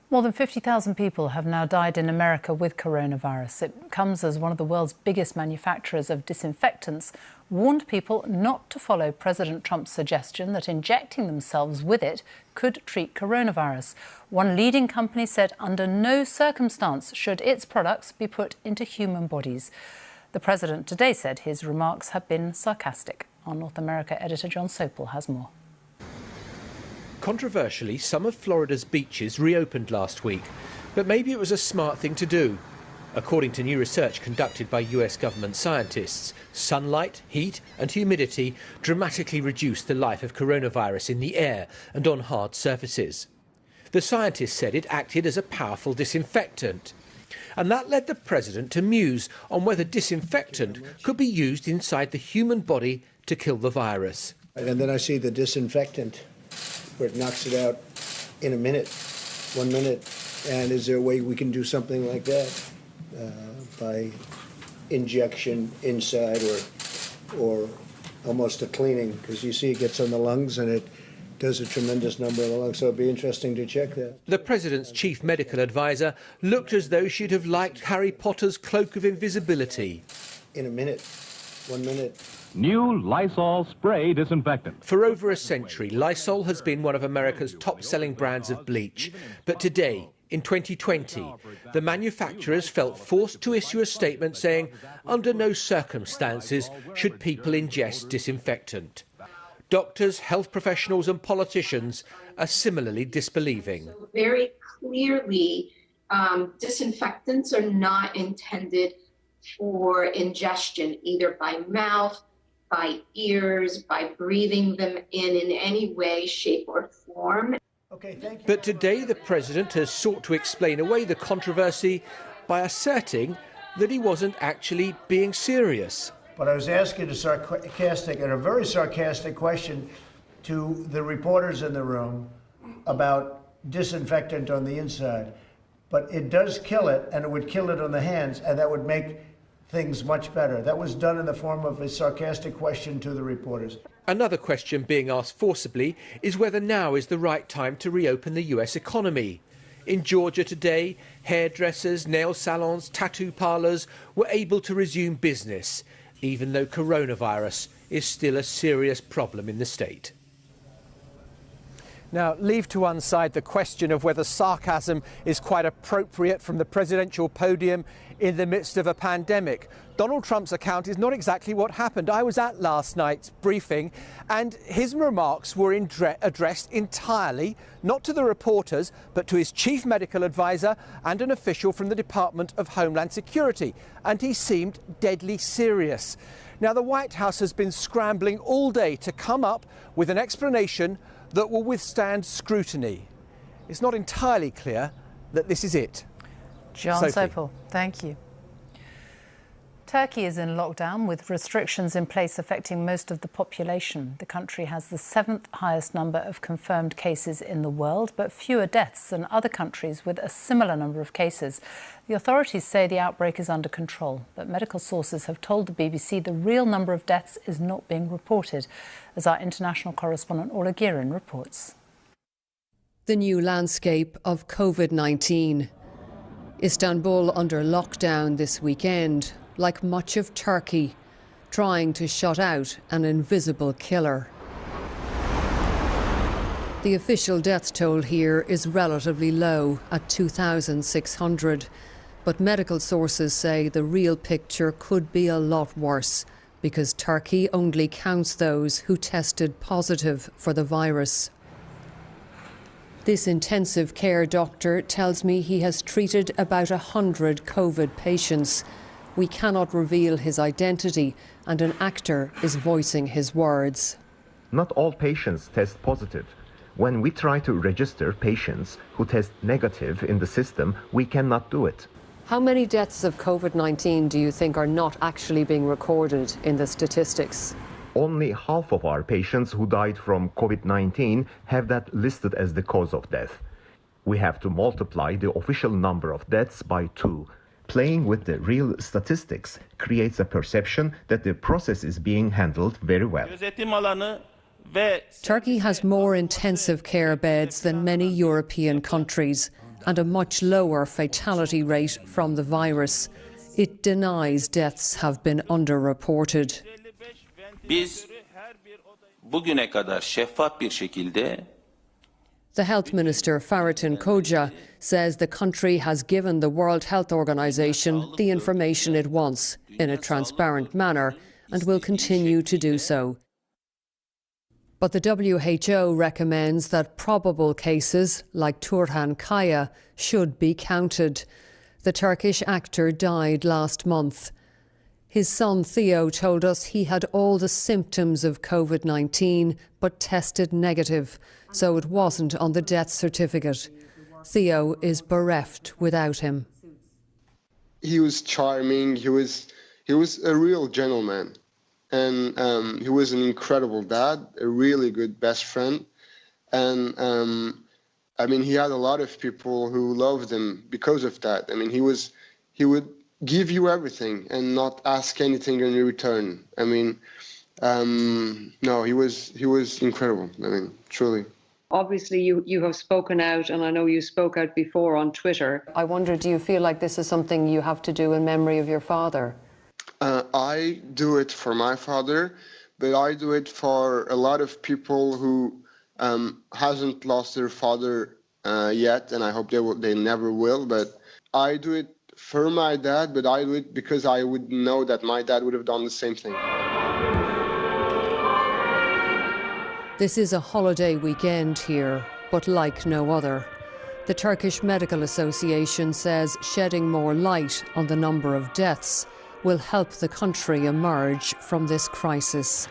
More than 50,000 people have now died in America with coronavirus. It comes as one of the world's biggest manufacturers of disinfectants warned people not to follow President Trump's suggestion that injecting themselves with it could treat coronavirus. One leading company said under no circumstance should its products be put into human bodies. The president today said his remarks have been sarcastic. Our North America editor John Sopel has more. Controversially, some of Florida's beaches reopened last week, but maybe it was a smart thing to do. According to new research conducted by US government scientists, sunlight, heat and humidity dramatically reduce the life of coronavirus in the air and on hard surfaces. The scientists said it acted as a powerful disinfectant. And that led the president to muse on whether disinfectant could be used inside the human body to kill the virus. And then I see the disinfectant where it knocks it out in a minute, 1 minute. And is there a way we can do something like that by injection inside or almost a cleaning? Because you see it gets on the lungs and it does a tremendous number of the lungs, so it'd be interesting to check that. The president's chief medical advisor looked as though she'd have liked Harry Potter's cloak of invisibility. In a minute, 1 minute. New Lysol spray disinfectant. For over a century, Lysol has been one of America's top-selling brands of bleach. But today, in 2020, the manufacturers felt forced to issue a statement saying, under no circumstances should people ingest disinfectant. Doctors, health professionals and politicians are similarly disbelieving. So very clearly, disinfectants are not intended for ingestion, either by mouth, by ears, by breathing them in any way, shape or form. Okay, thank you. But today the president has sought to explain away the controversy by asserting that he wasn't actually being serious. But I was asking a very sarcastic question to the reporters in the room about disinfectant on the inside. But it does kill it, and it would kill it on the hands, and that would make things much better. That was done in the form of a sarcastic question to the reporters. Another question being asked forcibly is whether now is the right time to reopen the US economy. In Georgia today, hairdressers, nail salons, tattoo parlours were able to resume business, even though coronavirus is still a serious problem in the state. Now, leave to one side the question of whether sarcasm is quite appropriate from the presidential podium in the midst of a pandemic. Donald Trump's account is not exactly what happened. I was at last night's briefing and his remarks were addressed entirely, not to the reporters, but to his chief medical advisor and an official from the Department of Homeland Security. And he seemed deadly serious. Now, the White House has been scrambling all day to come up with an explanation that will withstand scrutiny. It's not entirely clear that this is it. John Sopel, thank you. Turkey is in lockdown with restrictions in place affecting most of the population. The country has the 7th highest number of confirmed cases in the world, but fewer deaths than other countries with a similar number of cases. The authorities say the outbreak is under control, but medical sources have told the BBC the real number of deaths is not being reported, as our international correspondent Orla Guerin reports. The new landscape of COVID-19. Istanbul under lockdown this weekend, like much of Turkey, trying to shut out an invisible killer. The official death toll here is relatively low at 2,600, but medical sources say the real picture could be a lot worse because Turkey only counts those who tested positive for the virus. This intensive care doctor tells me he has treated about 100 COVID patients. We cannot reveal his identity, and an actor is voicing his words. Not all patients test positive. When we try to register patients who test negative in the system, we cannot do it. How many deaths of COVID-19 do you think are not actually being recorded in the statistics? Only half of our patients who died from COVID-19 have that listed as the cause of death. We have to multiply the official number of deaths by 2. Playing with the real statistics creates a perception that the process is being handled very well. Turkey has more intensive care beds than many European countries. and a much lower fatality rate from the virus. It denies deaths have been underreported. Biz bugüne kadar şeffaf bir şekilde The Health Minister, Faratin Koja, says the country has given the World Health Organization the information it wants in a transparent manner and will continue to do so. But the WHO recommends that probable cases like Turhan Kaya should be counted. The Turkish actor died last month. His son Theo told us he had all the symptoms of COVID-19 but tested negative, so it wasn't on the death certificate. Theo is bereft without him. He was charming, he was a real gentleman, and he was an incredible dad, a really good best friend, and I mean, he had a lot of people who loved him because of that. I mean, he would give you everything and not ask anything in return. I mean, no, he was incredible. I mean, truly. Obviously, you have spoken out, and I know you spoke out before on Twitter. I wonder, do you feel like this is something you have to do in memory of your father? I do it for my father, but I do it for a lot of people who hasn't lost their father yet, and I hope they never will. But I do it for my dad, but I do it because I would know that my dad would have done the same thing. This is a holiday weekend here, but like no other. The Turkish Medical Association says shedding more light on the number of deaths will help the country emerge from this crisis.